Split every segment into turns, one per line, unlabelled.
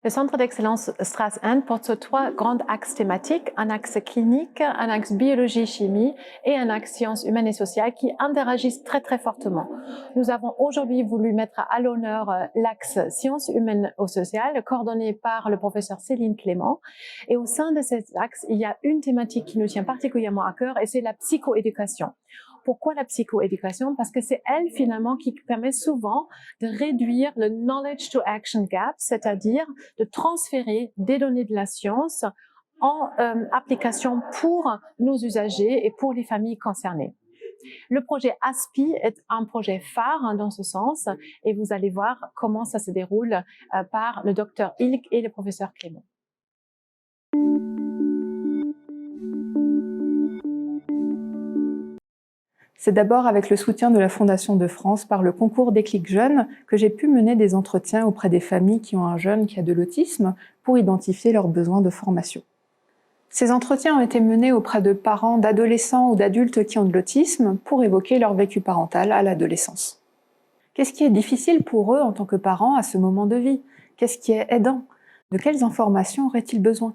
Le Centre d'excellence Strass-End porte sur 3 grands axes thématiques, un axe clinique, un axe biologie-chimie et un axe sciences humaines et sociales qui interagissent très très fortement. Nous avons aujourd'hui voulu mettre à l'honneur l'axe sciences humaines et sociales coordonné par le professeur Céline Clément. Et au sein de cet axe, il y a une thématique qui nous tient particulièrement à cœur et c'est la psychoéducation. Pourquoi la psychoéducation? Parce que c'est elle finalement qui permet souvent de réduire le knowledge to action gap, c'est-à-dire de transférer des données de la science en application pour nos usagers et pour les familles concernées. Le projet ASPI est un projet phare dans ce sens et vous allez voir comment ça se déroule par le docteur Ilk et le professeur Clément.
C'est d'abord avec le soutien de la Fondation de France par le concours Déclic Jeunes que j'ai pu mener des entretiens auprès des familles qui ont un jeune qui a de l'autisme pour identifier leurs besoins de formation. Ces entretiens ont été menés auprès de parents, d'adolescents ou d'adultes qui ont de l'autisme pour évoquer leur vécu parental à l'adolescence. Qu'est-ce qui est difficile pour eux en tant que parents à ce moment de vie? Qu'est-ce qui est aidant? De quelles informations auraient-ils besoin?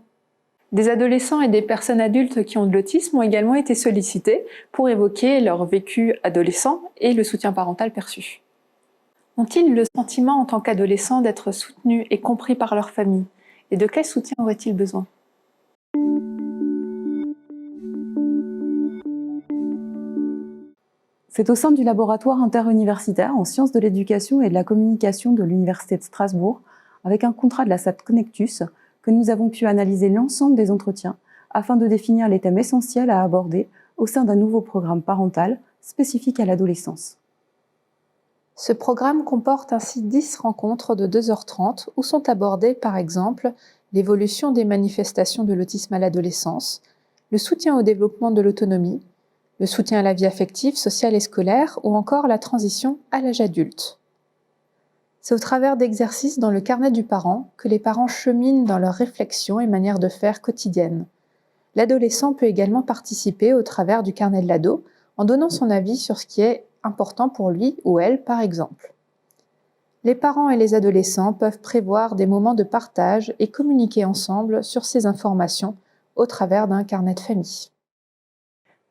Des adolescents et des personnes adultes qui ont de l'autisme ont également été sollicités pour évoquer leur vécu adolescent et le soutien parental perçu. Ont-ils le sentiment en tant qu'adolescents d'être soutenus et compris par leur famille? Et de quel soutien auraient-ils besoin?
C'est au sein du laboratoire interuniversitaire en sciences de l'éducation et de la communication de l'Université de Strasbourg, avec un contrat de la SAT Connectus, que nous avons pu analyser l'ensemble des entretiens afin de définir les thèmes essentiels à aborder au sein d'un nouveau programme parental spécifique à l'adolescence.
Ce programme comporte ainsi 10 rencontres de 2h30 où sont abordées par exemple l'évolution des manifestations de l'autisme à l'adolescence, le soutien au développement de l'autonomie, le soutien à la vie affective, sociale et scolaire ou encore la transition à l'âge adulte. C'est au travers d'exercices dans le carnet du parent que les parents cheminent dans leurs réflexions et manières de faire quotidiennes. L'adolescent peut également participer au travers du carnet de l'ado en donnant son avis sur ce qui est important pour lui ou elle, par exemple. Les parents et les adolescents peuvent prévoir des moments de partage et communiquer ensemble sur ces informations au travers d'un carnet de famille.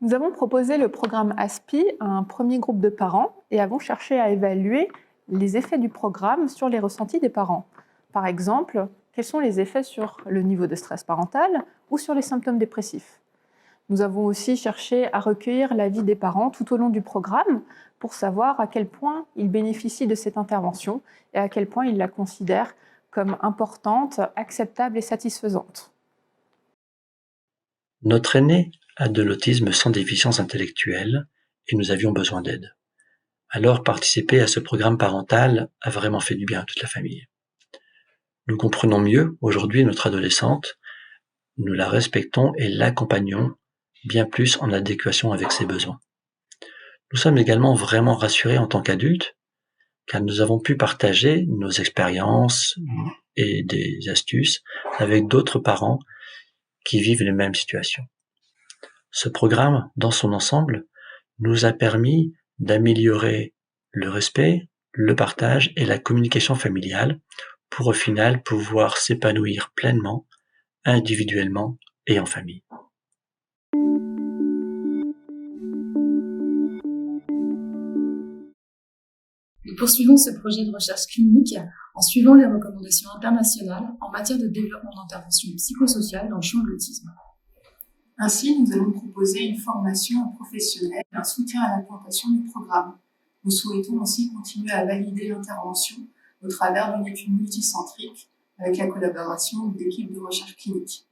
Nous avons proposé le programme ASPI à un premier groupe de parents et avons cherché à évaluer les effets du programme sur les ressentis des parents. Par exemple, quels sont les effets sur le niveau de stress parental ou sur les symptômes dépressifs. Nous avons aussi cherché à recueillir l'avis des parents tout au long du programme pour savoir à quel point ils bénéficient de cette intervention et à quel point ils la considèrent comme importante, acceptable et satisfaisante.
Notre aîné a de l'autisme sans déficience intellectuelle et nous avions besoin d'aide. Alors participer à ce programme parental a vraiment fait du bien à toute la famille. Nous comprenons mieux aujourd'hui notre adolescente, nous la respectons et l'accompagnons bien plus en adéquation avec ses besoins. Nous sommes également vraiment rassurés en tant qu'adultes, car nous avons pu partager nos expériences et des astuces avec d'autres parents qui vivent les mêmes situations. Ce programme, dans son ensemble, nous a permis d'améliorer le respect, le partage et la communication familiale pour au final pouvoir s'épanouir pleinement, individuellement et en famille.
Nous poursuivons ce projet de recherche clinique en suivant les recommandations internationales en matière de développement d'intervention psychosociale dans le champ de l'autisme.
Ainsi, nous allons proposer une formation professionnelle et un soutien à l'implantation du programme. Nous souhaitons aussi continuer à valider l'intervention au travers d'une étude multicentrique avec la collaboration d'équipes de recherche clinique.